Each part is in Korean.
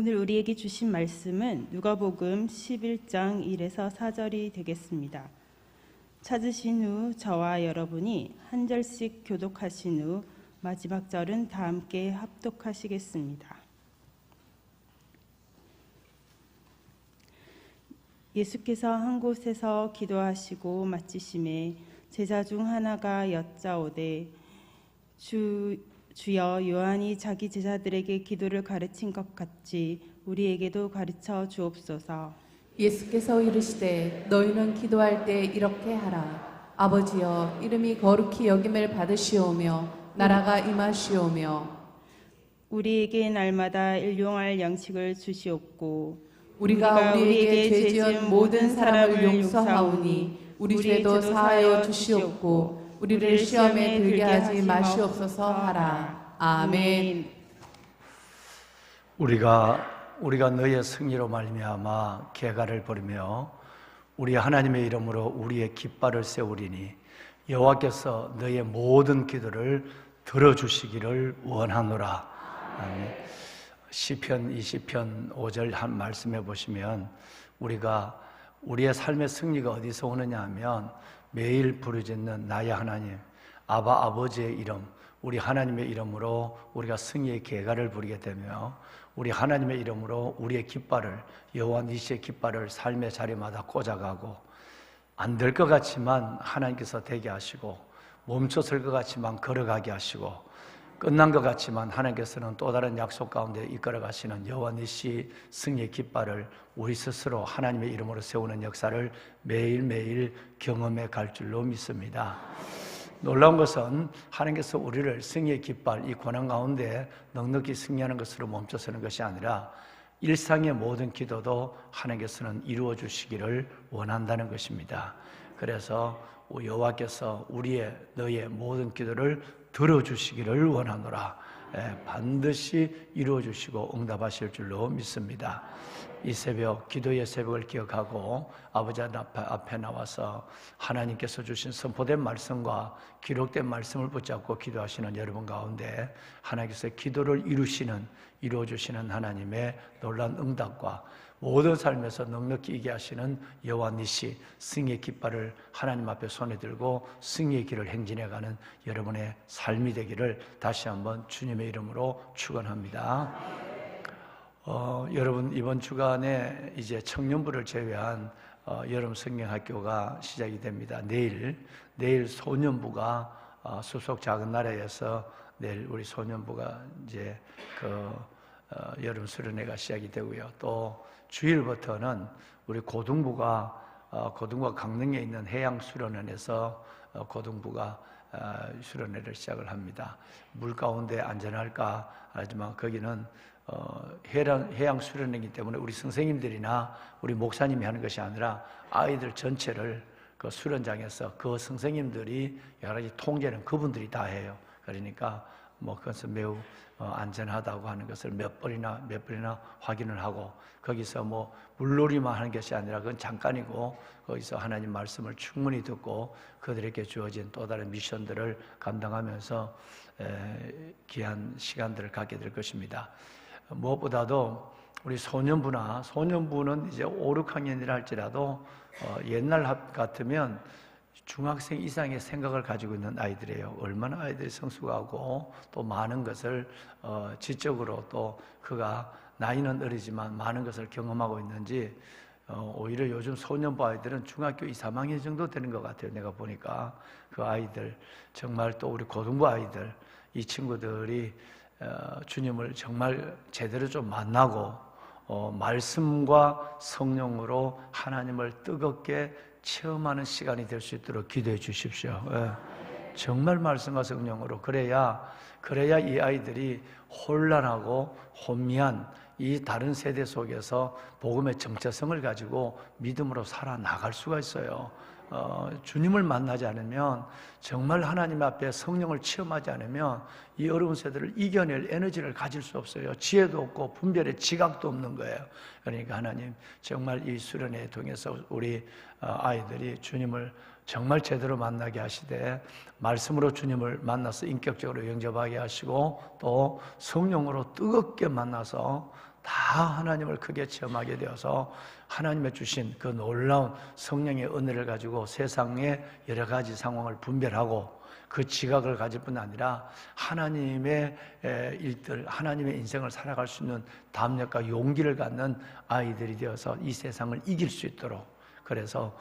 오늘 우리에게 주신 말씀은 누가복음 11장 1에서 4절이 되겠습니다. 찾으신 후 저와 여러분이 한 절씩 교독하신 후 마지막 절은 다 함께 합독하시겠습니다. 예수께서 한 곳에서 기도하시고 마치심에 제자 중 하나가 여짜오되 주여, 요한이 자기 제자들에게 기도를 가르친 것 같이 우리에게도 가르쳐 주옵소서. 예수께서 이르시되 너희는 기도할 때 이렇게 하라. 아버지여, 이름이 거룩히 여김을 받으시오며 나라가 임하시오며 우리에게 날마다 일용할 양식을 주시옵고 우리가 우리에게 죄 지은 모든 사람을 용서하오니 우리 죄도 사하여 주시옵고 우리를 시험에 들게 하지 마시옵소서 하라. 아멘. 우리가 너의 승리로 말미암아 계가를 부르며 우리 하나님의 이름으로 우리의 깃발을 세우리니 여호와께서 너의 모든 기도를 들어주시기를 원하노라. 아멘. 시편 20편 5절 한 말씀해 보시면 우리가 우리의 삶의 승리가 어디서 오느냐 하면 매일 부르짖는 나의 하나님, 아버지의 이름, 우리 하나님의 이름으로 우리가 승리의 계가를 부리게 되며 우리 하나님의 이름으로 우리의 깃발을, 여호와 니시의 깃발을 삶의 자리마다 꽂아가고 안 될 것 같지만 하나님께서 되게 하시고 멈춰설 것 같지만 걸어가게 하시고 끝난 것 같지만 하나님께서는 또 다른 약속 가운데 이끌어 가시는 여호와 니시 승리의 깃발을 우리 스스로 하나님의 이름으로 세우는 역사를 매일매일 경험해 갈 줄로 믿습니다. 놀라운 것은 하나님께서 우리를 승리의 깃발, 이 고난 가운데 넉넉히 승리하는 것으로 멈춰서는 것이 아니라 일상의 모든 기도도 하나님께서는 이루어 주시기를 원한다는 것입니다. 그래서 여호와께서 너의 모든 기도를 들어주시기를 원하노라. 반드시 이루어주시고 응답하실 줄로 믿습니다. 이 새벽, 기도의 새벽을 기억하고 아버지 앞에 나와서 하나님께서 주신 선포된 말씀과 기록된 말씀을 붙잡고 기도하시는 여러분 가운데 하나님께서 기도를 이루어주시는 하나님의 놀라운 응답과 모든 삶에서 넉넉히 이기게 하시는 여호와 니시 승리의 깃발을 하나님 앞에 손에 들고 승리의 길을 행진해가는 여러분의 삶이 되기를 다시 한번 주님의 이름으로 축원합니다. 여러분, 이번 주간에 이제 청년부를 제외한 여름 성경학교가 시작이 됩니다. 내일 소년부가 수속 작은 나라에서 내일 우리 소년부가 이제 여름 수련회가 시작이 되고요. 또 주일부터는 우리 고등부가 강릉에 있는 해양수련원에서 고등부가 수련회를 시작을 합니다. 물 가운데 안전할까 하지만 거기는 해양수련회이기 때문에 우리 선생님들이나 우리 목사님이 하는 것이 아니라 아이들 전체를 그 수련장에서 그 선생님들이 여러 가지 통제는 그분들이 다 해요. 그러니까 그것은 매우 안전하다고 하는 것을 몇 번이나 확인을 하고 거기서 물놀이만 하는 것이 아니라 그건 잠깐이고 거기서 하나님 말씀을 충분히 듣고 그들에게 주어진 또 다른 미션들을 감당하면서 귀한 시간들을 갖게 될 것입니다. 무엇보다도 우리 소년부는 이제 5, 6학년이라 할지라도 옛날 같으면 중학생 이상의 생각을 가지고 있는 아이들이에요. 얼마나 아이들이 성숙하고 또 많은 것을 지적으로 또 그가 나이는 어리지만 많은 것을 경험하고 있는지 오히려 요즘 소년부 아이들은 중학교 2, 3학년 정도 되는 것 같아요. 내가 보니까 그 아이들 정말 또 우리 고등부 아이들 이 친구들이 주님을 정말 제대로 좀 만나고 말씀과 성령으로 하나님을 뜨겁게 체험하는 시간이 될 수 있도록 기도해 주십시오. 정말 말씀과 성령으로 그래야 이 아이들이 혼란하고 혼미한 이 다른 세대 속에서 복음의 정체성을 가지고 믿음으로 살아나갈 수가 있어요. 주님을 만나지 않으면, 정말 하나님 앞에 성령을 체험하지 않으면 이 어려운 세대를 이겨낼 에너지를 가질 수 없어요. 지혜도 없고 분별의 지각도 없는 거예요. 그러니까 하나님 정말 이 수련회 통해서 우리 아이들이 주님을 정말 제대로 만나게 하시되 말씀으로 주님을 만나서 인격적으로 영접하게 하시고 또 성령으로 뜨겁게 만나서 다 하나님을 크게 체험하게 되어서 하나님의 주신 그 놀라운 성령의 은혜를 가지고 세상의 여러 가지 상황을 분별하고 그 지각을 가질 뿐 아니라 하나님의 일들, 하나님의 인생을 살아갈 수 있는 담력과 용기를 갖는 아이들이 되어서 이 세상을 이길 수 있도록, 그래서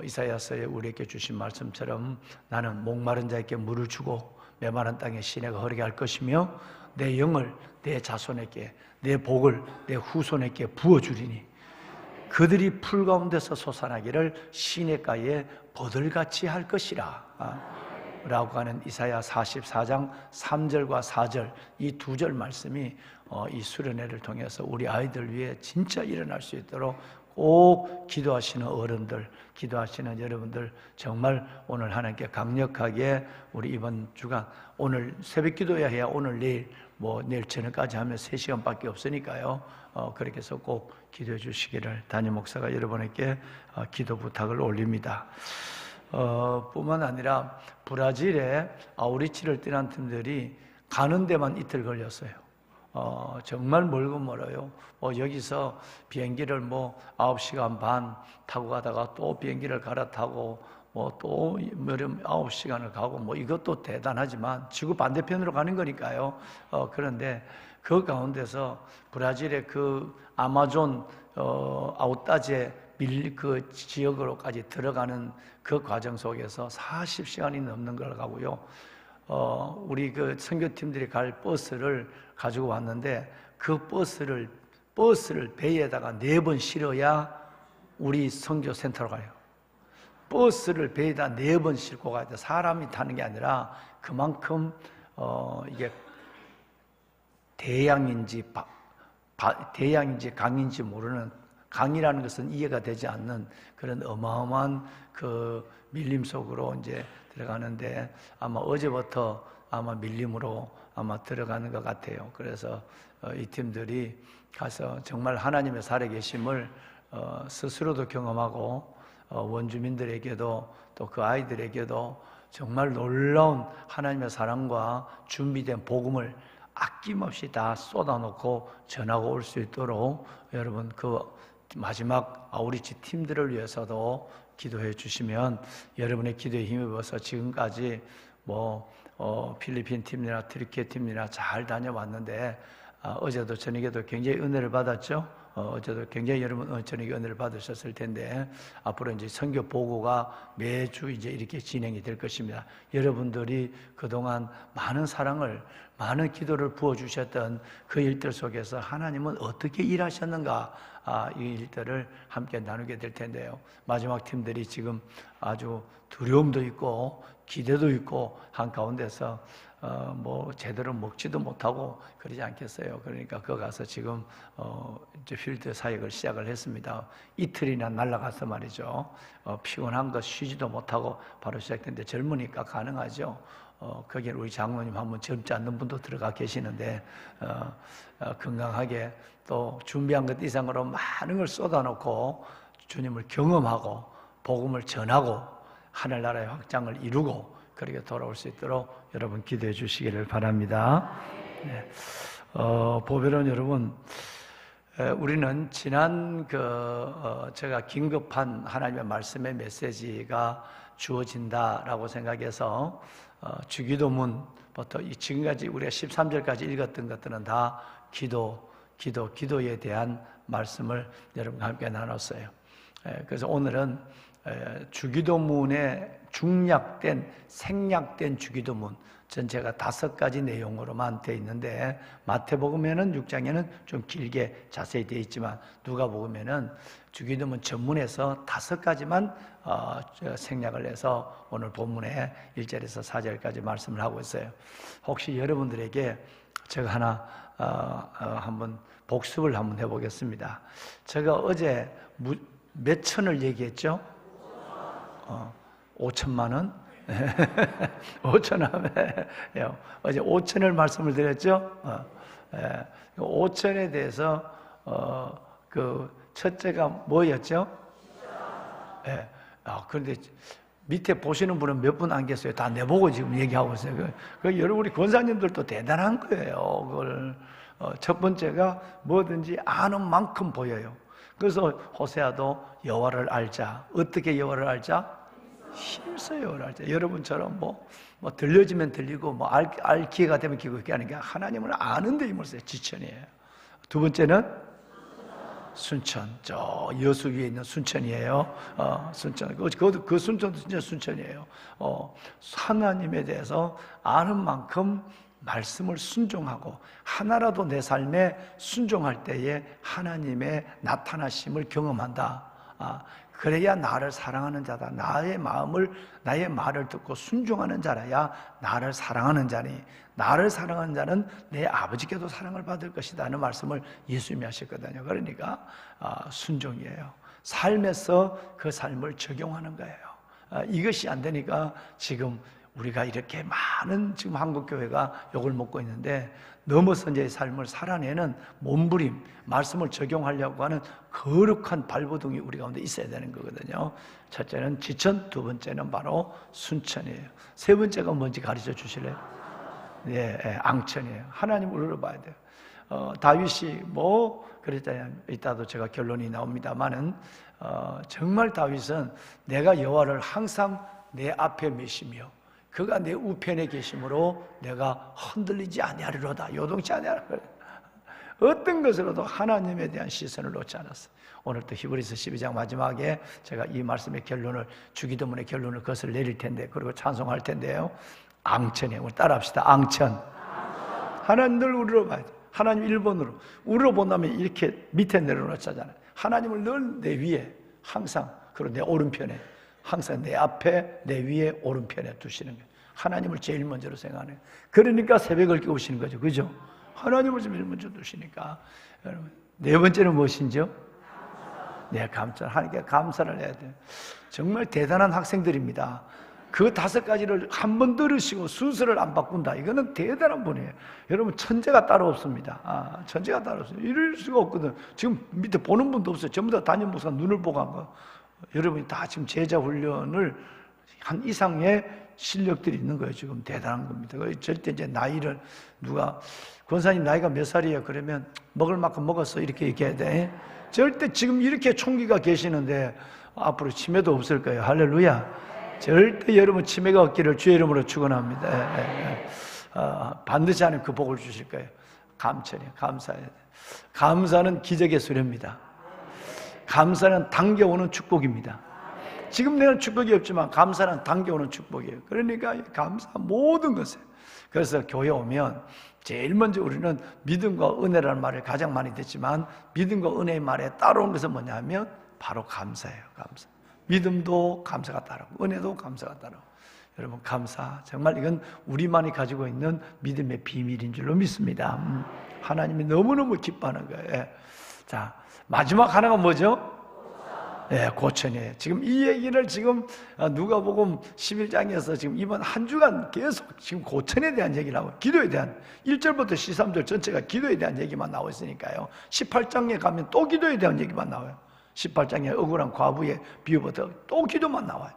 이사야서에 우리에게 주신 말씀처럼 나는 목마른 자에게 물을 주고 메마른 땅에 시내가 흐르게 할 것이며 내 영을 내 자손에게, 내 복을 내 후손에게 부어주리니 그들이 풀 가운데서 솟아나기를 시냇가에 버들같이 할 것이라 라고 하는 이사야 44장 3절과 4절 이 두 절 말씀이 이 수련회를 통해서 우리 아이들 위해 진짜 일어날 수 있도록 꼭 기도하시는 어른들, 기도하시는 여러분들 정말 오늘 하나님께 강력하게 우리 이번 주간 오늘 새벽 기도해야 해야 오늘 내일 내일 저녁까지 하면 3시간밖에 없으니까요. 그렇게 해서 꼭 기도해 주시기를 담임 목사가 여러분에게 기도 부탁을 올립니다. 뿐만 아니라 브라질에 아우리치를 떠난 팀들이 가는 데만 이틀 걸렸어요. 정말 멀고 멀어요. 여기서 비행기를 9시간 반 타고 가다가 또 비행기를 갈아타고 또 9시간을 가고 이것도 대단하지만 지구 반대편으로 가는 거니까요. 그런데 그 가운데서 브라질의 그 아마존 아웃다제 그 지역으로까지 들어가는 그 과정 속에서 40시간이 넘는 걸 가고요. 우리 그 선교팀들이 갈 버스를 가지고 왔는데 그 버스를 배에다가 4번 실어야 우리 선교센터로 가요. 버스를 배에다 4번 싣고 가야 돼. 사람이 타는 게 아니라 그만큼 이게 대양인지 강인지 모르는, 강이라는 것은 이해가 되지 않는 그런 어마어마한 그 밀림 속으로 이제 들어가는데 아마 어제부터 아마 밀림으로 아마 들어가는 것 같아요. 그래서 이 팀들이 가서 정말 하나님의 살아계심을 스스로도 경험하고 원주민들에게도 또 그 아이들에게도 정말 놀라운 하나님의 사랑과 준비된 복음을 아낌없이 다 쏟아놓고 전하고 올 수 있도록 여러분 그 마지막 아우리치 팀들을 위해서도 기도해 주시면 여러분의 기도에 힘입어서 지금까지 필리핀 팀이나 트리키에 팀이나 잘 다녀왔는데 어제도 저녁에도 굉장히 은혜를 받았죠. 어제도 굉장히 여러분 저녁에 은혜를 받으셨을 텐데 앞으로 이제 선교 보고가 매주 이제 이렇게 진행이 될 것입니다. 여러분들이 그동안 많은 사랑을, 많은 기도를 부어주셨던 그 일들 속에서 하나님은 어떻게 일하셨는가, 이 일들을 함께 나누게 될 텐데요. 마지막 팀들이 지금 아주 두려움도 있고 기대도 있고 한 가운데서 제대로 먹지도 못하고 그러지 않겠어요. 그러니까 거 가서 지금 이제 필드 사역을 시작을 했습니다. 이틀이나 날아가서 말이죠. 피곤한 거 쉬지도 못하고 바로 시작됐는데 젊으니까 가능하죠. 거기에 우리 장로님 한 분 젊지 않는 분도 들어가 계시는데 건강하게 또 준비한 것 이상으로 많은 걸 쏟아놓고 주님을 경험하고 복음을 전하고 하늘나라의 확장을 이루고 그렇게 돌아올 수 있도록 여러분 기도해 주시기를 바랍니다. 네. 보배로운 여러분, 우리는 지난 제가 긴급한 하나님의 말씀의 메시지가 주어진다라고 생각해서 주기도문부터 지금까지 우리가 13절까지 읽었던 것들은 다 기도에 대한 말씀을 여러분과 함께 나눴어요. 그래서 오늘은 주기도문의 중략된, 생략된 주기도문 전체가 5가지 내용으로만 되어 있는데 마태복음에는 6장에는 좀 길게 자세히 되어 있지만 누가복음에는 주기도문 전문에서 5가지만 생략을 해서 오늘 본문에 1절에서 4절까지 말씀을 하고 있어요. 혹시 여러분들에게 제가 하나 한번 복습을 한번 해보겠습니다. 제가 어제 몇 천을 얘기했죠? 5천만 원? 5천 하면 어제 5천을 말씀을 드렸죠? 5천에 대해서 그 첫째가 뭐였죠? 그런데 밑에 보시는 분은 몇 분 안 계세요. 다 내보고 지금 얘기하고 있어요. 여러분 우리 권사님들도 대단한 거예요. 그걸 첫 번째가 뭐든지 아는 만큼 보여요. 그래서 호세아도 여호와를 알자. 어떻게 여호와를 알자? 힘써 여호와를 알자. 여러분처럼 뭐 들려지면 들리고 알 기회가 되면 기고 이렇게 하는 게 하나님을 아는 데 힘을 써요. 지천이에요. 두 번째는 순천. 저 여수 위에 있는 순천이에요. 순천. 그 순천도 진짜 순천이에요. 하나님에 대해서 아는 만큼 말씀을 순종하고 하나라도 내 삶에 순종할 때에 하나님의 나타나심을 경험한다. 그래야 나를 사랑하는 자다. 나의 말을 듣고 순종하는 자라야 나를 사랑하는 자니, 나를 사랑하는 자는 내 아버지께도 사랑을 받을 것이다 하는 말씀을 예수님이 하셨거든요. 그러니까 순종이에요. 삶에서 그 삶을 적용하는 거예요. 이것이 안 되니까 지금 우리가 이렇게 많은 지금 한국교회가 욕을 먹고 있는데, 넘어서 이제 삶을 살아내는 몸부림, 말씀을 적용하려고 하는 거룩한 발버둥이 우리 가운데 있어야 되는 거거든요. 첫째는 지천, 두 번째는 바로 순천이에요. 세 번째가 뭔지 가르쳐 주실래요? 앙천이에요. 하나님을 울어봐야 돼요. 다윗이 그랬잖아요. 이따도 제가 결론이 나옵니다만은 정말 다윗은 내가 여호와를 항상 내 앞에 메시며 그가 내 우편에 계심으로 내가 흔들리지 아니하리로다. 요동치 아니하리로다. 어떤 것으로도 하나님에 대한 시선을 놓지 않았어요. 오늘 또 히브리서 12장 마지막에 제가 이 말씀의 결론을, 주기도문의 결론을 그것을 내릴 텐데, 그리고 찬송할 텐데요. 앙천이에요. 우리 따라합시다. 앙천. 하나님 늘 울어봐야 돼. 하나님 1번으로 울어본다면 이렇게 밑에 내려놓잖아요. 하나님을 늘 내 위에 항상, 그리고 내 오른편에, 항상 내 앞에, 내 위에, 오른편에 두시는 거예요. 하나님을 제일 먼저로 생각하는 거예요. 그러니까 새벽을 깨우시는 거죠. 그죠? 하나님을 제일 먼저 두시니까. 여러분, 네 번째는 무엇인지요? 감사. 하나님께 감사를 해야 돼요. 정말 대단한 학생들입니다. 그 5가지를 한 번 들으시고 순서를 안 바꾼다. 이거는 대단한 분이에요. 여러분, 천재가 따로 없습니다. 천재가 따로 없어요. 이럴 수가 없거든. 지금 밑에 보는 분도 없어요. 전부 다 담임 목사 눈을 보고 한 거. 여러분이 다 지금 제자 훈련을 한 이상의 실력들이 있는 거예요. 지금 대단한 겁니다. 절대 이제 나이를 누가, 권사님 나이가 몇 살이에요? 그러면 먹을 만큼 먹었어. 이렇게 얘기해야 돼. 절대 지금 이렇게 총기가 계시는데 앞으로 치매도 없을 거예요. 할렐루야. 절대 여러분 치매가 없기를 주의 이름으로 축원합니다. 반드시 하나님 그 복을 주실 거예요. 감천이에요. 감사해야 돼요. 감사는 기적의 수레입니다. 감사는 당겨오는 축복입니다. 지금 내가 축복이 없지만 감사는 당겨오는 축복이에요. 그러니까 감사 모든 것에. 그래서 교회 오면 제일 먼저 우리는 믿음과 은혜라는 말을 가장 많이 듣지만, 믿음과 은혜의 말에 따라온 것은 뭐냐 하면 바로 감사예요. 감사. 믿음도 감사가 따르고 은혜도 감사가 따르고. 여러분, 감사, 정말 이건 우리만이 가지고 있는 믿음의 비밀인 줄로 믿습니다. 하나님이 너무너무 기뻐하는 거예요. 자, 마지막 하나가 뭐죠? 고천이에요. 지금 이 얘기를 지금 누가복음 11장에서 지금 이번 한 주간 계속 지금 고천에 대한 얘기를 하고, 기도에 대한 1절부터 13절 전체가 기도에 대한 얘기만 나오고 있으니까요. 18장에 가면 또 기도에 대한 얘기만 나와요. 18장에 억울한 과부의 비유부터 또 기도만 나와요.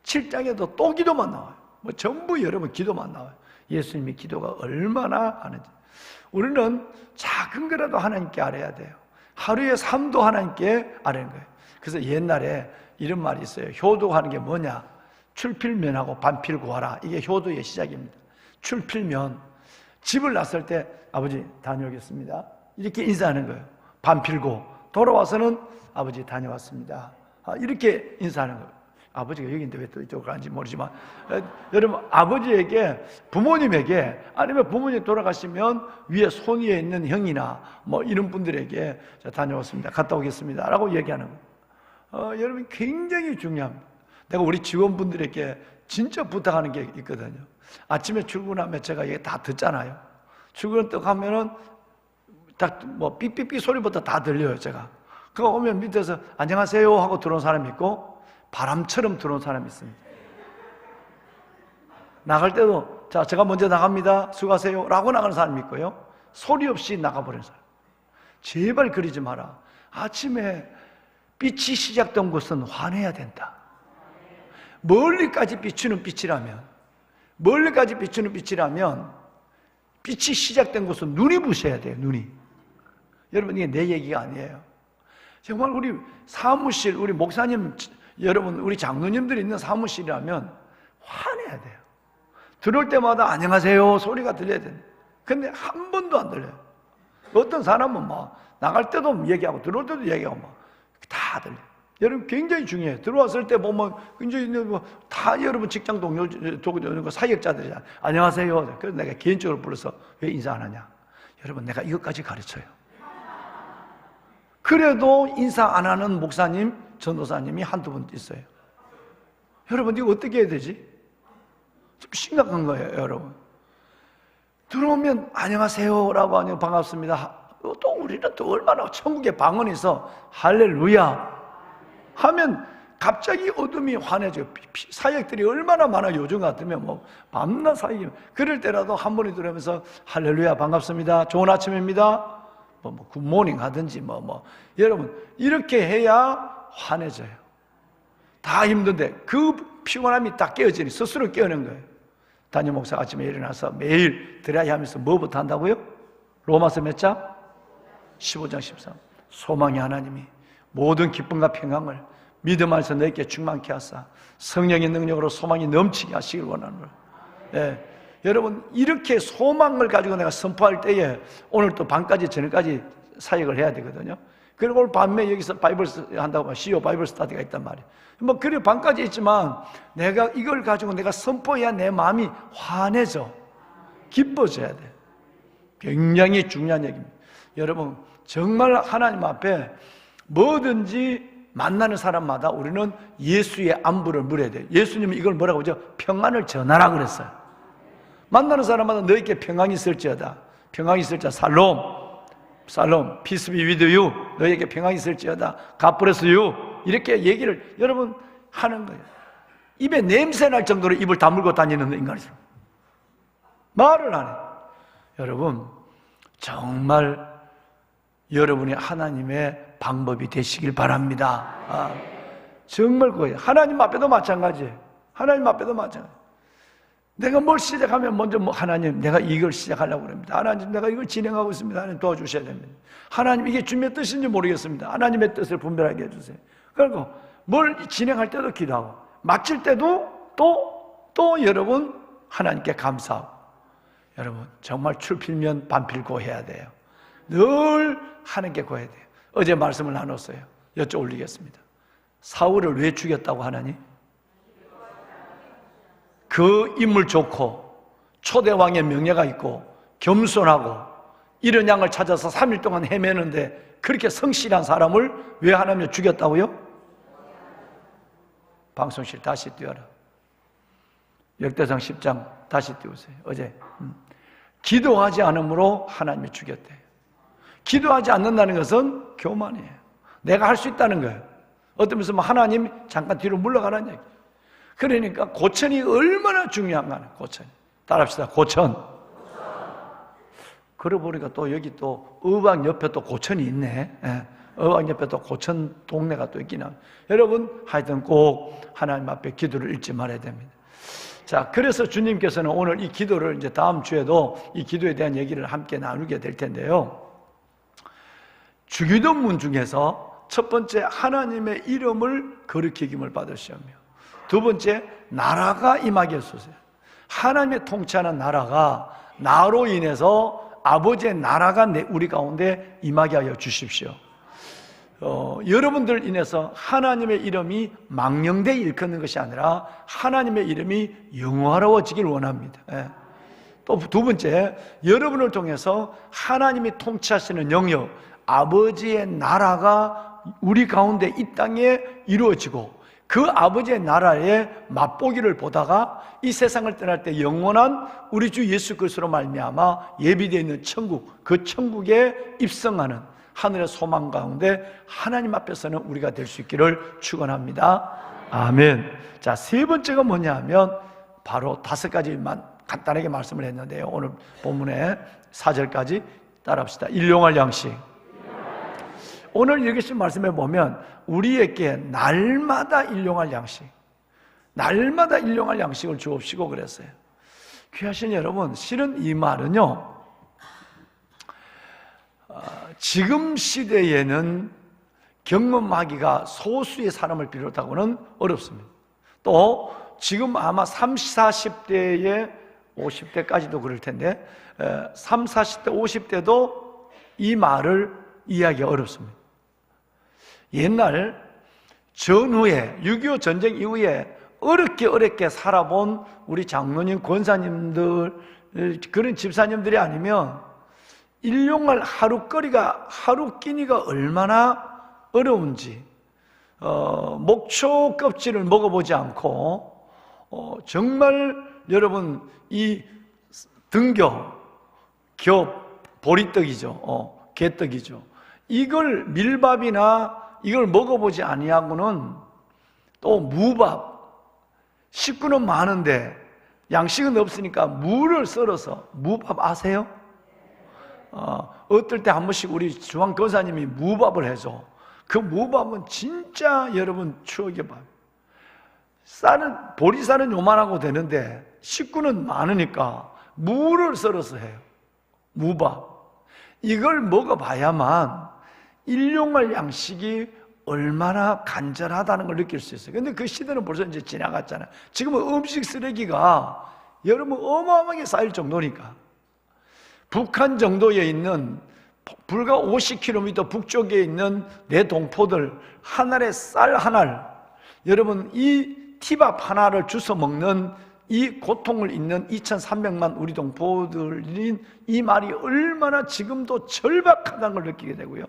7장에도 또 기도만 나와요. 전부 여러분 기도만 나와요. 예수님이 기도가 얼마나 하는지. 우리는 작은 거라도 하나님께 알아야 돼요. 하루의 삶도 하나님께 아는 거예요. 그래서 옛날에 이런 말이 있어요. 효도하는 게 뭐냐? 출필면하고 반필구하라. 이게 효도의 시작입니다. 출필면, 집을 났을 때 아버지 다녀오겠습니다. 이렇게 인사하는 거예요. 반필구, 돌아와서는 아버지 다녀왔습니다. 이렇게 인사하는 거예요. 아버지가 여기인데 왜 또 이쪽으로 가는지 모르지만, 여러분, 아버지에게, 부모님에게, 아니면 부모님 돌아가시면 위에 손위에 있는 형이나 이런 분들에게 다녀왔습니다, 갔다 오겠습니다 라고 얘기하는 거예요. 여러분, 굉장히 중요합니다. 내가 우리 직원분들에게 진짜 부탁하는 게 있거든요. 아침에 출근하면 제가 이게 다 듣잖아요. 출근 딱 하면은 딱 삑삑삑 소리부터 다 들려요. 제가 그거 오면 밑에서 안녕하세요 하고 들어온 사람이 있고, 바람처럼 들어온 사람이 있습니다. 나갈 때도 자, 제가 먼저 나갑니다, 수고하세요 라고 나가는 사람이 있고요, 소리 없이 나가버리는 사람. 제발 그러지 마라. 아침에 빛이 시작된 곳은 환해야 된다. 멀리까지 비추는 빛이라면 빛이 시작된 곳은 눈이 부셔야 돼요. 눈이. 여러분, 이게 내 얘기가 아니에요. 정말 우리 사무실, 우리 목사님, 여러분, 우리 장로님들이 있는 사무실이라면 화내야 돼요. 들어올 때마다 안녕하세요 소리가 들려야 돼요. 근데 한 번도 안 들려요. 어떤 사람은 막 나갈 때도 얘기하고 들어올 때도 얘기하고 막 다 들려요. 여러분, 굉장히 중요해요. 들어왔을 때 보면 굉장히 다 여러분 직장 동료, 사역자들이잖아요. 안녕하세요. 그래서 내가 개인적으로 불러서 왜 인사 안 하냐? 여러분, 내가 이것까지 가르쳐요. 그래도 인사 안 하는 목사님, 전도사님이 한두 분 있어요. 여러분, 이거 어떻게 해야 되지? 좀 심각한 거예요, 여러분. 들어오면 안녕하세요라고 하니 반갑습니다. 또 우리는 또 얼마나 천국의 방언이 있어 할렐루야 하면 갑자기 어둠이 환해져요. 사역들이 얼마나 많아. 요즘 같으면 뭐 밤낮 사역. 그럴 때라도 한 번이 들어오면서 할렐루야 반갑습니다. 좋은 아침입니다. 뭐 굿모닝 하든지 여러분 이렇게 해야 환해져요. 다 힘든데 그 피곤함이 딱 깨어지니 스스로 깨어낸 거예요. 담임 목사가 아침에 일어나서 매일 드라이 하면서 뭐부터 한다고요? 로마서 몇 장? 15장 13. 소망의 하나님이 모든 기쁨과 평강을 믿음 안에서 너희에게 충만케 하사 성령의 능력으로 소망이 넘치게 하시길 원하는 거예요. 예. 여러분 이렇게 소망을 가지고 내가 선포할 때에 오늘 또 밤까지 저녁까지 사역을 해야 되거든요. 그리고 오늘 밤에 여기서 바이블 한다고 CEO 바이블 스타디가 있단 말이에요. 뭐 그래 밤까지 있지만 내가 이걸 가지고 내가 선포해야 내 마음이 환해져 기뻐져야 돼. 굉장히 중요한 얘기입니다. 여러분 정말 하나님 앞에 뭐든지 만나는 사람마다 우리는 예수의 안부를 물어야 돼요. 예수님은 이걸 뭐라고 하죠? 평안을 전하라 그랬어요. 만나는 사람마다 너에게 평안이 있을지어다. 평안이 있을지어다. 살롬, peace be with you. 너에게 평안이 있을지어다. God bless you. 이렇게 얘기를 여러분 하는 거예요. 입에 냄새 날 정도로 입을 다물고 다니는 인간이죠. 말을 안 해요. 여러분 정말 여러분이 하나님의 방법이 되시길 바랍니다. 정말 그거예요. 하나님 앞에도 마찬가지예요. 하나님 앞에도 마찬가지예요. 내가 뭘 시작하면 먼저 하나님 내가 이걸 시작하려고 합니다. 하나님 내가 이걸 진행하고 있습니다. 하나님 도와주셔야 됩니다. 하나님 이게 주님의 뜻인지 모르겠습니다. 하나님의 뜻을 분별하게 해주세요. 그리고 뭘 진행할 때도 기도하고 마칠 때도 또 여러분 하나님께 감사하고 여러분 정말 출필면 반필고 해야 돼요. 늘 하나님께 구해야 돼요. 어제 말씀을 나눴어요. 여쭤 올리겠습니다. 사울을 왜 죽였다고 하나님? 그 인물 좋고 초대왕의 명예가 있고 겸손하고 이런 양을 찾아서 3일 동안 헤매는데 그렇게 성실한 사람을 왜 하나님이 죽였다고요? 방송실 다시 띄워라. 역대상 10장 다시 띄우세요. 어제 기도하지 않으므로 하나님이 죽였대요. 기도하지 않는다는 것은 교만이에요. 내가 할 수 있다는 거예요. 어떤 면에서 하나님 잠깐 뒤로 물러가라는 얘기. 그러니까 고천이 얼마나 중요한가. 고천. 따라합시다. 고천. 그러고 보니까 또 여기 또 의왕 옆에 또 고천이 있네. 의왕 옆에 또 고천 동네가 또 있긴 합니다. 여러분 하여튼 꼭 하나님 앞에 기도를 잃지 말아야 됩니다. 자, 그래서 주님께서는 오늘 이 기도를 이제 다음 주에도 이 기도에 대한 얘기를 함께 나누게 될 텐데요. 주기도문 중에서 첫 번째 하나님의 이름을 거룩히 받으시며 두 번째 나라가 임하게 하소서. 하나님의 통치하는 나라가 나로 인해서 아버지의 나라가 우리 가운데 임하게 하여 주십시오. 여러분들 인해서 하나님의 이름이 망령되이 일컫는 것이 아니라 하나님의 이름이 영화로워지길 원합니다. 또 두 번째, 여러분을 통해서 하나님이 통치하시는 영역, 아버지의 나라가 우리 가운데 이 땅에 이루어지고 그 아버지의 나라에 맛보기를 보다가 이 세상을 떠날 때 영원한 우리 주 예수 그리스도로 말미암아 예비되어 있는 천국, 그 천국에 입성하는 하늘의 소망 가운데 하나님 앞에서는 우리가 될 수 있기를 축원합니다. 아멘. 자, 세 번째가 뭐냐 하면 바로 5가지만 간단하게 말씀을 했는데요. 오늘 본문의 4절까지 따라합시다. 일용할 양식. 오늘 읽으신 말씀에 보면 우리에게 날마다 일용할 양식, 날마다 일용할 양식을 주옵시고 그랬어요. 귀하신 여러분, 실은 이 말은요 지금 시대에는 경험하기가 소수의 사람을 비롯하고는 어렵습니다. 또 지금 아마 30, 40대에 50대까지도 그럴 텐데 30, 40대, 50대도 이 말을 이해하기가 어렵습니다. 옛날 전후에 6.25 전쟁 이후에 어렵게 살아본 우리 장로님, 권사님들, 그런 집사님들이 아니면 일용할 하루 끼니가 얼마나 어려운지, 목초 껍질을 먹어보지 않고 정말 여러분 이 등교, 겹, 보리떡이죠. 개떡이죠. 이걸 밀밥이나 이걸 먹어보지 아니하고는 또 무밥, 식구는 많은데 양식은 없으니까 무를 썰어서, 무밥 아세요? 어떨 때 한 번씩 우리 주황 교사님이 무밥을 해줘. 그 무밥은 진짜 여러분 추억의 밥. 보리쌀은 요만하고 되는데 식구는 많으니까 무를 썰어서 해요. 무밥. 이걸 먹어봐야만 일용할 양식이 얼마나 간절하다는 걸 느낄 수 있어요. 근데 그 시대는 벌써 이제 지나갔잖아요. 지금은 음식 쓰레기가 여러분 어마어마하게 쌓일 정도니까. 북한 정도에 있는 불과 50km 북쪽에 있는 내 동포들 한 알에 쌀 한 알, 여러분 이 티밥 하나를 주워 먹는 이 고통을 잊는 2300만 우리 동포들인 이 말이 얼마나 지금도 절박하다는 걸 느끼게 되고요.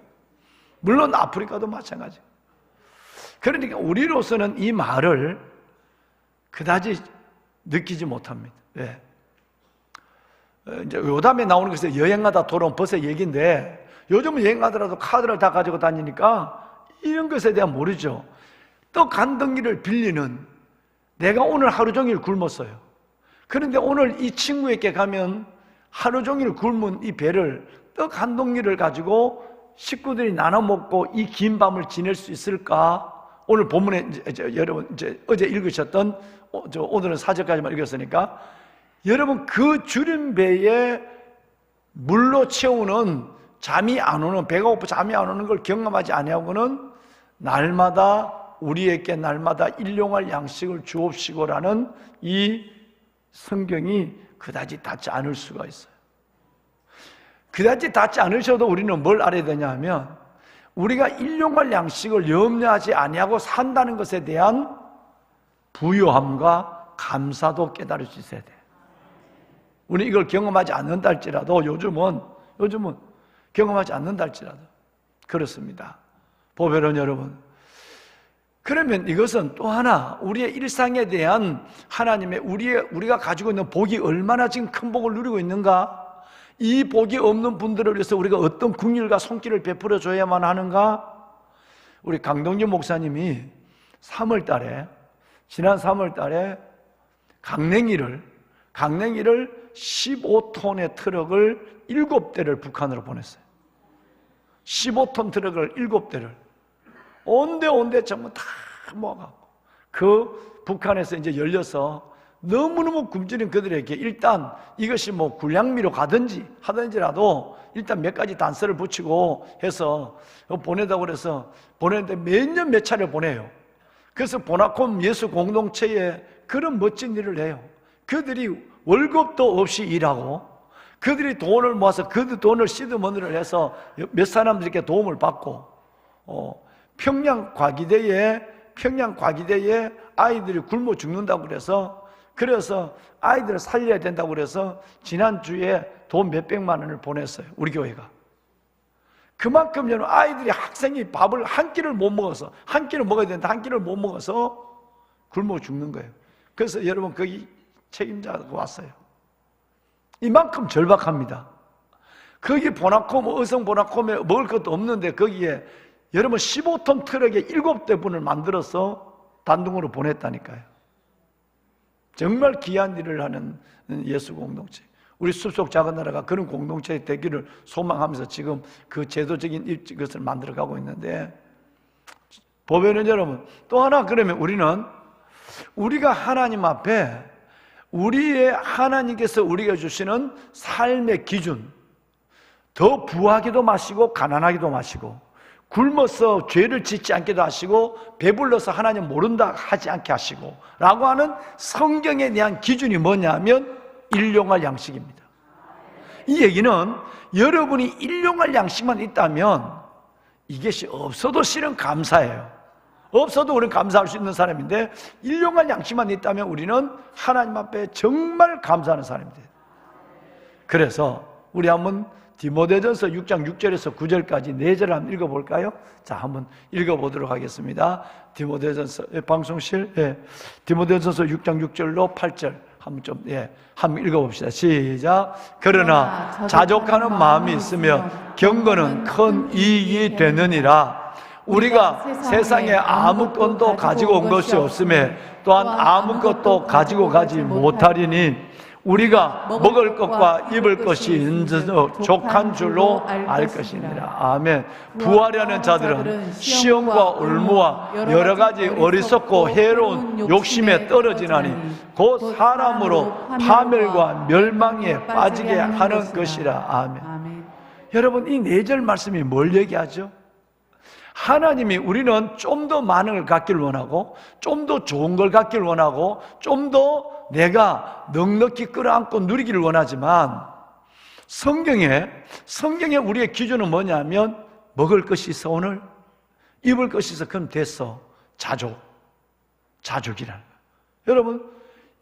물론 아프리카도 마찬가지. 그러니까 우리로서는 이 말을 그다지 느끼지 못합니다. 왜? 이제 요담에 나오는 것은 여행하다 돌아온 벗의 얘기인데, 요즘은 여행하더라도 카드를 다 가지고 다니니까 이런 것에 대한 모르죠. 떡 한 덩이를 빌리는, 내가 오늘 하루 종일 굶었어요. 그런데 오늘 이 친구에게 가면 하루 종일 굶은 이 배를, 떡 한 덩이를 가지고 식구들이 나눠 먹고 이 긴 밤을 지낼 수 있을까? 오늘 본문에 여러분 어제 읽으셨던 오늘은 4절까지만 읽었으니까, 여러분 그 줄인 배에 물로 채우는, 잠이 안 오는, 배가 고파 잠이 안 오는 걸 경험하지 아니하고는 날마다 우리에게 날마다 일용할 양식을 주옵시고라는 이 성경이 그다지 닿지 않을 수가 있어요. 그다지 닿지 않으셔도 우리는 뭘 알아야 되냐 하면, 우리가 일용할 양식을 염려하지 아니하고 산다는 것에 대한 부요함과 감사도 깨달을 수 있어야 돼요. 우리 이걸 경험하지 않는다 할지라도, 요즘은 경험하지 않는다 할지라도 그렇습니다. 보배로운 여러분, 그러면 이것은 또 하나 우리의 일상에 대한 하나님의 우리가 가지고 있는 복이 얼마나 지금 큰 복을 누리고 있는가, 이 복이 없는 분들을 위해서 우리가 어떤 긍휼과 손길을 베풀어 줘야만 하는가. 우리 강동규 목사님이 지난 3월 달에 강냉이를 15톤의 트럭을 7대를 북한으로 보냈어요. 15톤 트럭을 7대를 온데 전부 다 모아갖고 그 북한에서 이제 열려서 너무너무 굶주린 그들에게 일단 이것이 뭐 군량미로 하든지라도 일단 몇 가지 단서를 붙이고 해서 보내다고 그래서 보내는데 매년 몇 차례 보내요. 그래서 보나콤 예수 공동체에 그런 멋진 일을 해요. 그들이 월급도 없이 일하고, 그들이 돈을 모아서 그 돈을 시드머니를 해서 몇 사람들에게 도움을 받고, 평양 과기대에 아이들이 굶어 죽는다고 그래서 아이들을 살려야 된다고 그래서 지난주에 돈 몇백만 원을 보냈어요. 우리 교회가. 그만큼 여러분 아이들이, 학생이 밥을 한 끼를 못 먹어서, 한 끼를 먹어야 되는데 한 끼를 못 먹어서 굶어 죽는 거예요. 그래서 여러분 거기 책임자가 왔어요. 이만큼 절박합니다. 거기 의성 보나콤에 먹을 것도 없는데 거기에 여러분 15톤 트럭에 7대 분을 만들어서 단둥으로 보냈다니까요. 정말 귀한 일을 하는 예수 공동체, 우리 숲속 작은 나라가 그런 공동체의 되기를 소망하면서 지금 그 제도적인 것을 만들어가고 있는데, 보배는 여러분 또 하나, 그러면 우리가 하나님 앞에 하나님께서 우리가 주시는 삶의 기준, 더 부하기도 마시고 가난하기도 마시고 굶어서 죄를 짓지 않게도 하시고 배불러서 하나님 모른다 하지 않게 하시고 라고 하는 성경에 대한 기준이 뭐냐면 일용할 양식입니다. 이 얘기는 여러분이 일용할 양식만 있다면 이것이 없어도 실은 감사해요. 없어도 우리는 감사할 수 있는 사람인데 일용할 양식만 있다면 우리는 하나님 앞에 정말 감사하는 사람입니다. 그래서 우리 한번 디모데전서 6장 6절에서 9절까지 4절을 한번 읽어볼까요? 자, 한번 읽어보도록 하겠습니다. 디모데전서 방송실 디모데전서 6장 6절로 8절 한번 읽어봅시다. 시작. 그러나 자족하는 마음이 있으면 경건은 큰 이익이 되느니라. 우리가 세상에 아무것도 가지고 온 것이 없음에 또한 아무것도 가지고 가지 못하리니 우리가 먹을 것과 입을 것이 있는 족한 줄로 알 것이니라. 아멘. 부하려는 자들은 시험과 올무와 여러 가지 어리석고 해로운 욕심에 떨어지나니 곧 사람으로 파멸과 멸망에 빠지게 하는 것이라. 아멘. 여러분, 이 4절 말씀이 뭘 얘기하죠? 하나님이 우리는 좀 더 많은 걸 갖기를 원하고 좀 더 좋은 걸 갖기를 원하고 좀 더 내가 넉넉히 끌어안고 누리기를 원하지만 성경에 우리의 기준은 뭐냐면 먹을 것이 있어 오늘 입을 것이 있어 그럼 됐어. 자족이라는 거예요. 여러분,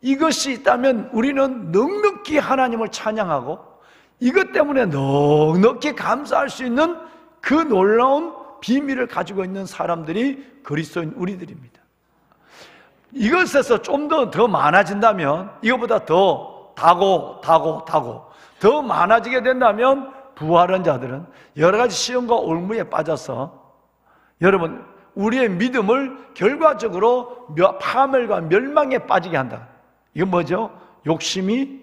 이것이 있다면 우리는 넉넉히 하나님을 찬양하고 이것 때문에 넉넉히 감사할 수 있는 그 놀라운 비밀을 가지고 있는 사람들이 그리스도인 우리들입니다. 이것에서 좀 더 많아진다면 이것보다 더 다고 더 많아지게 된다면 부활한 자들은 여러 가지 시험과 올무에 빠져서 여러분 우리의 믿음을 결과적으로 파멸과 멸망에 빠지게 한다. 이건 뭐죠? 욕심이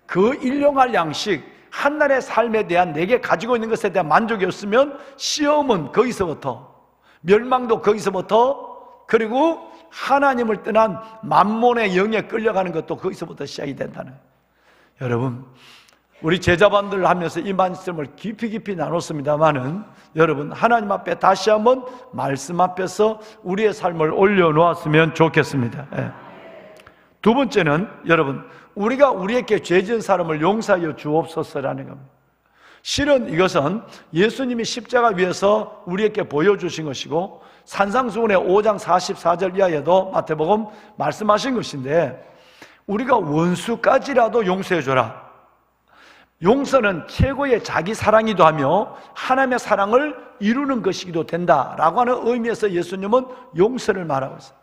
그 일용할 양식 한날의 삶에 대한 내게 가지고 있는 것에 대한 만족이 없으면 시험은 거기서부터 멸망도 거기서부터 그리고 하나님을 떠난 만몬의 영에 끌려가는 것도 거기서부터 시작이 된다는 거예요. 여러분 우리 제자반들 하면서 이 말씀을 깊이 나눴습니다마는 여러분 하나님 앞에 다시 한번 말씀 앞에서 우리의 삶을 올려놓았으면 좋겠습니다. 두 번째는 여러분 우리가 우리에게 죄 지은 사람을 용서하여 주옵소서라는 겁니다. 실은 이것은 예수님이 십자가 위에서 우리에게 보여주신 것이고 산상수훈의 5장 44절 이하에도 마태복음 말씀하신 것인데 우리가 원수까지라도 용서해줘라. 용서는 최고의 자기 사랑이기도 하며 하나님의 사랑을 이루는 것이기도 된다라고 하는 의미에서 예수님은 용서를 말하고 있어요.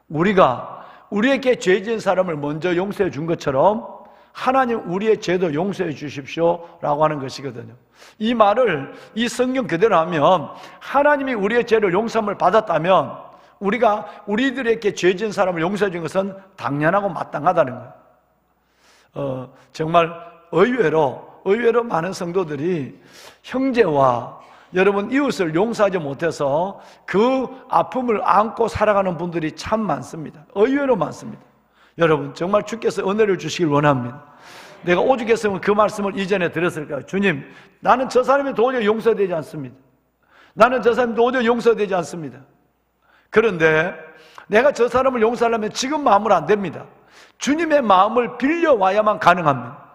우리가 우리에게 죄 지은 사람을 먼저 용서해 준 것처럼 하나님 우리의 죄도 용서해 주십시오 라고 하는 것이거든요. 이 말을 이 성경 그대로 하면 하나님이 우리의 죄를 용서함을 받았다면 우리가 우리들에게 죄 지은 사람을 용서해 준 것은 당연하고 마땅하다는 거예요. 정말 의외로 많은 성도들이 형제와 여러분 이웃을 용서하지 못해서 그 아픔을 안고 살아가는 분들이 참 많습니다. 의외로 많습니다. 여러분 정말 주께서 은혜를 주시길 원합니다. 내가 오죽했으면 그 말씀을 이전에 드렸을까요? 주님, 나는 저 사람이 도저히 용서되지 않습니다. 나는 저 사람이 도저히 용서되지 않습니다. 그런데 내가 저 사람을 용서하려면 지금 마음으로 안 됩니다. 주님의 마음을 빌려와야만 가능합니다.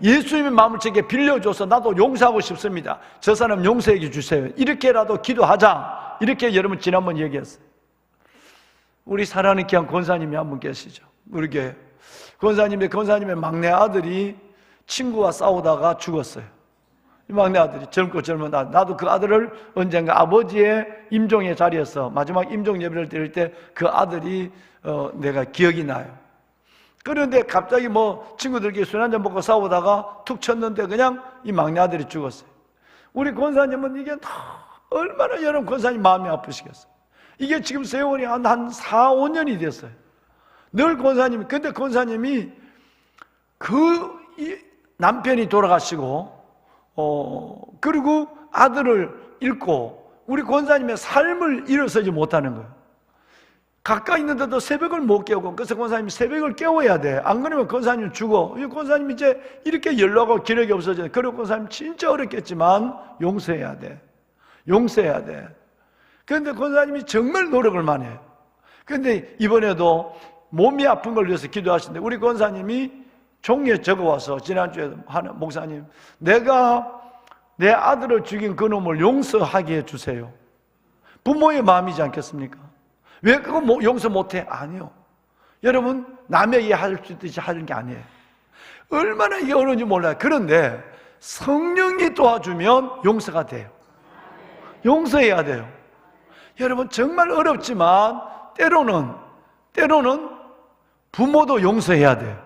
예수님의 마음을 제게 빌려줘서 나도 용서하고 싶습니다. 저 사람 용서해 주세요. 이렇게라도 기도하자. 이렇게 여러분 지난번 얘기했어요. 우리 사랑하는 귀한 권사님이 한 분 계시죠. 우리 교회 권사님의 막내 아들이 친구와 싸우다가 죽었어요. 이 막내 아들이 젊은 아들. 나도 그 아들을 언젠가 아버지의 임종의 자리에서 마지막 임종 예배를 드릴 때 그 아들이 내가 기억이 나요. 그런데 갑자기 친구들끼리 술 한잔 먹고 싸우다가 툭 쳤는데 그냥 이 막내 아들이 죽었어요. 우리 권사님은 이게 얼마나 여러분 권사님 마음이 아프시겠어요. 이게 지금 세월이 한 4, 5년이 됐어요. 늘 권사님이, 근데 권사님이 남편이 돌아가시고, 그리고 아들을 잃고, 우리 권사님의 삶을 일어서지 못하는 거예요. 가까이 있는데도 새벽을 못 깨우고, 그래서 권사님이 새벽을 깨워야 돼. 안 그러면 권사님 죽어. 이 권사님 이제 이렇게 연락하고 기력이 없어져. 그리고 권사님 진짜 어렵겠지만 용서해야 돼. 용서해야 돼. 그런데 권사님이 정말 노력을 많이 해요. 그런데 이번에도 몸이 아픈 걸 위해서 기도하시는데 우리 권사님이 종이에 적어와서 지난주에 하는 목사님, 내가 내 아들을 죽인 그 놈을 용서하게 해주세요. 부모의 마음이지 않겠습니까? 왜 그거 용서 못해? 아니요. 여러분, 남에게 할 수 있듯이 하는 게 아니에요. 얼마나 이게 어려운지 몰라요. 그런데 성령이 도와주면 용서가 돼요. 용서해야 돼요. 여러분, 정말 어렵지만 때로는 부모도 용서해야 돼요.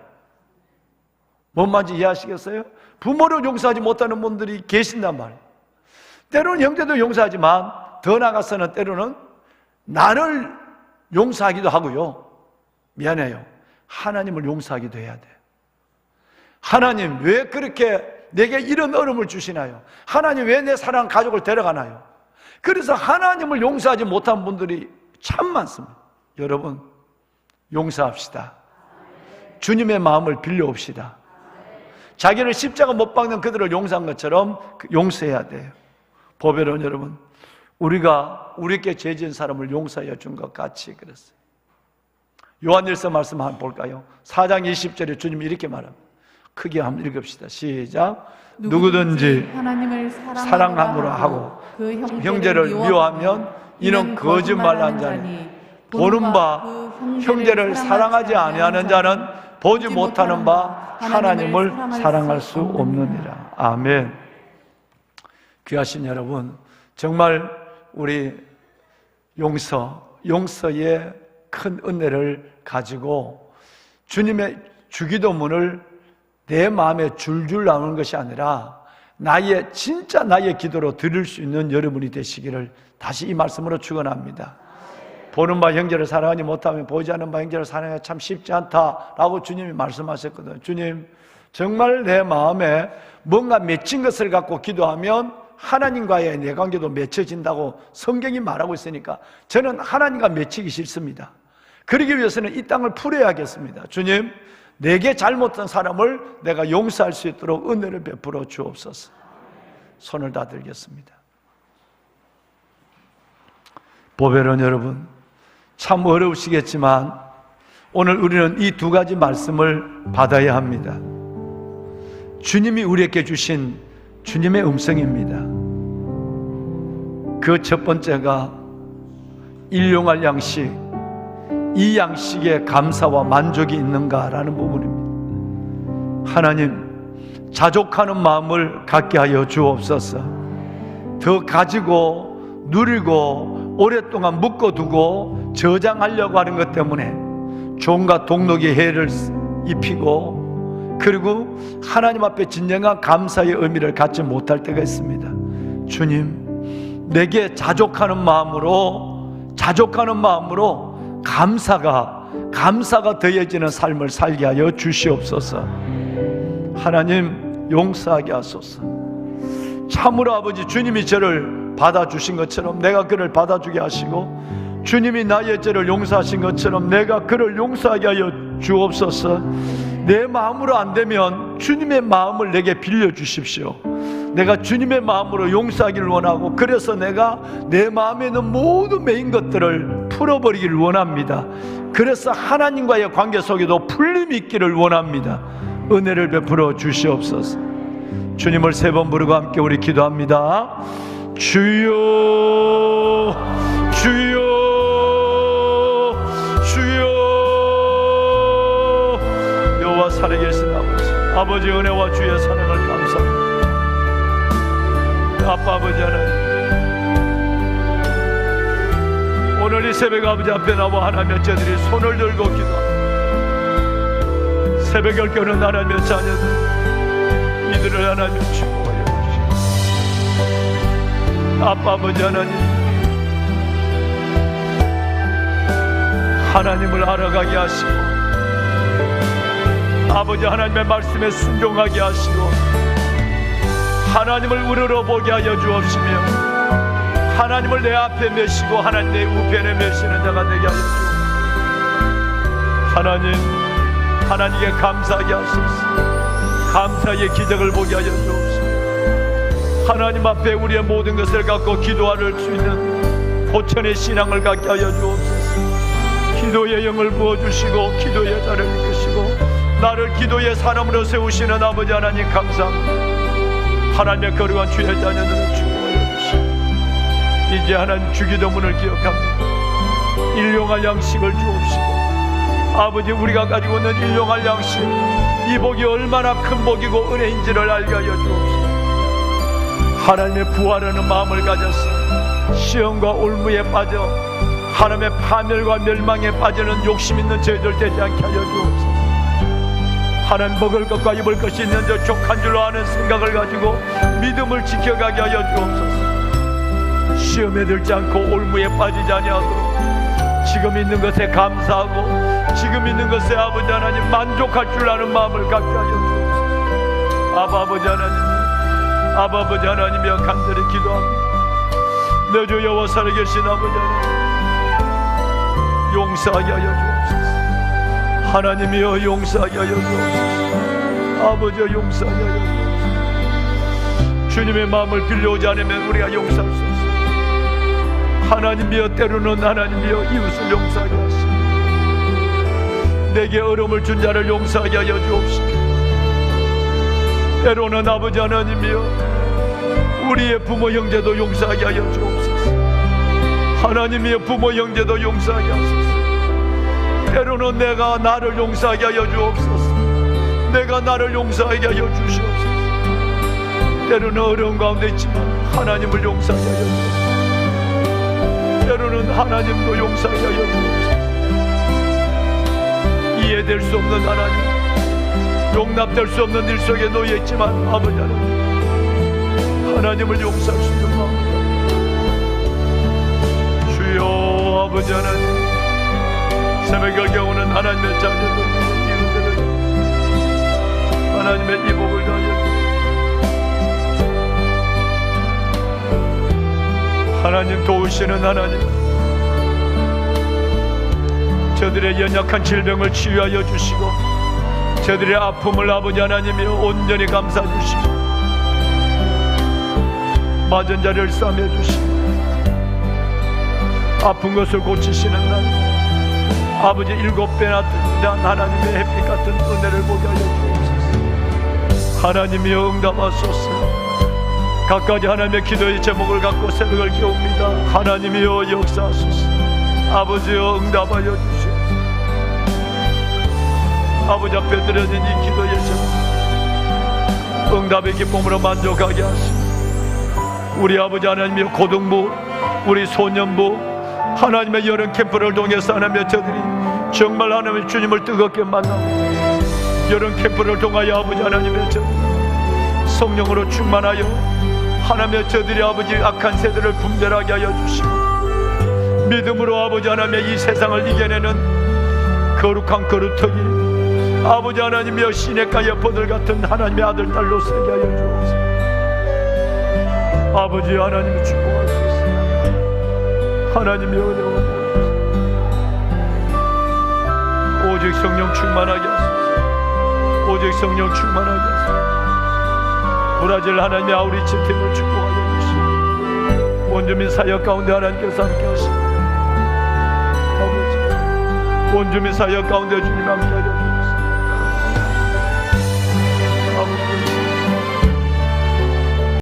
뭔 말인지 이해하시겠어요? 부모를 용서하지 못하는 분들이 계신단 말이에요. 때로는 형제도 용서하지만 더 나아가서는 때로는 나를 용서하기도 하고요. 미안해요. 하나님을 용서하기도 해야 돼요. 하나님 왜 그렇게 내게 이런 어려움을 주시나요? 하나님 왜 내 사랑하는 가족을 데려가나요? 그래서 하나님을 용서하지 못한 분들이 참 많습니다. 여러분, 용서합시다. 주님의 마음을 빌려옵시다. 자기를 십자가 못 박는 그들을 용서한 것처럼 용서해야 돼요. 보배로운 여러분, 우리가 우리께 죄 지은 사람을 용서해 준 것 같이 그랬어요. 요한일서 말씀 한번 볼까요? 4장 20절에 주님이 이렇게 말합니다. 크게 한번 읽읍시다. 시작. 누구든지 하나님을 사랑함으로 하고 그 형제를 미워하면 이는 거짓말한 자니 보는 바 형제를 사랑하지 아니하는 자는 보지 못하는 바 하나님을 사랑할 수 없느니라. 아멘. 귀하신 여러분, 정말 우리 용서의 큰 은혜를 가지고 주님의 주기도문을 내 마음에 줄줄 나오는 것이 아니라 진짜 나의 기도로 드릴 수 있는 여러분이 되시기를 다시 이 말씀으로 축원합니다. 보는 바 형제를 사랑하지 못하면 보지 않는 바 형제를 사랑하기 참 쉽지 않다라고 주님이 말씀하셨거든요. 주님, 정말 내 마음에 뭔가 맺힌 것을 갖고 기도하면 하나님과의 내 관계도 맺혀진다고 성경이 말하고 있으니까 저는 하나님과 맺히기 싫습니다. 그러기 위해서는 이 땅을 풀어야겠습니다. 주님, 내게 잘못한 사람을 내가 용서할 수 있도록 은혜를 베풀어 주옵소서. 손을 다 들겠습니다. 보배로운 여러분, 참 어려우시겠지만 오늘 우리는 이 두 가지 말씀을 받아야 합니다. 주님이 우리에게 주신 주님의 음성입니다. 그 첫 번째가 일용할 양식, 이 양식에 감사와 만족이 있는가라는 부분입니다. 하나님, 자족하는 마음을 갖게 하여 주옵소서. 더 가지고 누리고 오랫동안 묶어두고 저장하려고 하는 것 때문에 종과 동록의 해를 입히고 그리고 하나님 앞에 진정한 감사의 의미를 갖지 못할 때가 있습니다. 주님, 내게 자족하는 마음으로 감사가 더해지는 삶을 살게 하여 주시옵소서. 하나님, 용서하게 하소서. 참으로 아버지, 주님이 저를 받아주신 것처럼 내가 그를 받아주게 하시고 주님이 나의 죄를 용서하신 것처럼 내가 그를 용서하게 하여 주옵소서. 내 마음으로 안 되면 주님의 마음을 내게 빌려주십시오. 내가 주님의 마음으로 용서하기를 원하고 그래서 내가 내 마음에 있는 모든 매인 것들을 풀어버리기를 원합니다. 그래서 하나님과의 관계 속에도 풀림이 있기를 원합니다. 은혜를 베풀어 주시옵소서. 주님을 세 번 부르고 함께 우리 기도합니다. 주여, 주여, 주여. 여호와 살아계신 아버지, 은혜와 주의 사랑을 감사합니다. 아빠, 아버지 하나님, 오늘 이 새벽 아버지 앞에 나와 하나님의 자들이 손을 들고 기도합니다. 새벽을 깨우는 하나님의 자녀들, 이들을 하나님 축복하여 주시옵소서. 아빠, 아버지 하나님, 하나님을 알아가게 하시고 아버지 하나님의 말씀에 순종하게 하시고 하나님을 우러러 보게 하여 주옵시며 하나님을 내 앞에 메시고 하나님 내 우편에 메시는 자가 되게 하여 주옵소서. 하나님께 감사하게 하소서. 감사의 기적을 보게 하여 주옵소서. 하나님 앞에 우리의 모든 것을 갖고 기도할 수 있는 고천의 신앙을 갖게 하여 주옵소서. 기도의 영을 부어주시고 기도의 자를 이끄시고 나를 기도의 사람으로 세우시는 아버지 하나님 감사합니다. 하나님의 거룩한 주의 자녀들을 축복하여 주시고 이제 하나님 주기도문을 기억합니다. 일용할 양식을 주옵시고 아버지 우리가 가지고 있는 일용할 양식 이 복이 얼마나 큰 복이고 은혜인지를 알게 하여 주옵시고 하나님의 부활하는 마음을 가져서 시험과 올무에 빠져 하나님의 파멸과 멸망에 빠지는 욕심 있는 저희들 되지 않게 하여 주옵소서. 하나님 먹을 것과 입을 것이 있는 저 족한 줄로 아는 생각을 가지고 믿음을 지켜가게 하여 주옵소서. 시험에 들지 않고 올무에 빠지지 아니하도록 지금 있는 것에 감사하고 지금 있는 것에 아버지 하나님 만족할 줄 아는 마음을 갖게 하여 주옵소서. 아버지 하나님, 아버지 하나님이여 간절히 기도합니다. 내 주 여호와 살아계신 아버지 하나님 용서하게 하여 주옵소서. 하나님이여 용서하게 하여 주옵소서. 아버지여 용서하게 하여 주옵소서. 주님의 마음을 빌려오지 않으면 우리가 용서할 수 없습니다. 하나님이여 때로는 하나님이여 이웃을 용서하게 하시고 내게 어려움을 준 자를 용서하게 하여 주옵시고 때로는 아버지 하나님이여 우리의 부모 형제도 용서하게 하여 주옵소서. 하나님이여 부모 형제도 용서하게 하소서. 때로는 내가 나를 용서하게 하여 주옵소서. 내가 나를 용서하게 하여 주시옵소서. 때로는 어려운 가운데 있지만 하나님을 용서하게 하여 주옵소서. 때로는 하나님도 용서하게 하여 주옵소서. 이해될 수 없는 하나님, 용납될 수 없는 일 속에 놓여 있지만 아버지 하나님을 용서할 수 있는 마음 주여 아버지 하나님 새벽을 겨우는 하나님의 자녀들 이웃들을 하나님의 이복을 다하여 하나님 도우시는 하나님 저들의 연약한 질병을 치유하여 주시고 저들의 아픔을 아버지 하나님이여 온전히 감싸 주시고 맞은 자를 싸매 주시고 아픈 것을 고치시는 하나님 아버지 7배나 뜬 하나님의 햇빛 같은 은혜를 보게 하여 주옵소서. 하나님이여 응답하소서. 각가지 하나님의 기도의 제목을 갖고 새벽을 깨웁니다. 하나님이여 역사하소서. 아버지여 응답하여 주시옵소서. 아버지 앞에 드려진 이 기도의 제목 응답의 기쁨으로 만족하게 하시고 우리 아버지 하나님이여 고등부 우리 소년부 하나님의 여름 캠프를 통해서 하나님의 저들이 정말 하나님의 주님을 뜨겁게 만나고 여름 캠프를 통하여 아버지 하나님의 저들이 성령으로 충만하여 하나님의 저들이 아버지 악한 세대를 분별하게 하여 주시고 믿음으로 아버지 하나님의 이 세상을 이겨내는 거룩한 거루터기 아버지 하나님이여 시냇가 여포들 같은 하나님의 아들 딸로 세게 하여 주옵소서. 아버지 하나님을 축복하소서. 하나님의 은혜와 오직 성령 충만하게 하소서. 오직 성령 충만하게 하소서. 브라질 하나님의 아우리치 팀을 축복하여 주시고 원주민 사역 가운데 하나님께서 함께 하시고 아버지 원주민 사역 가운데 주님 함께 하여 주시고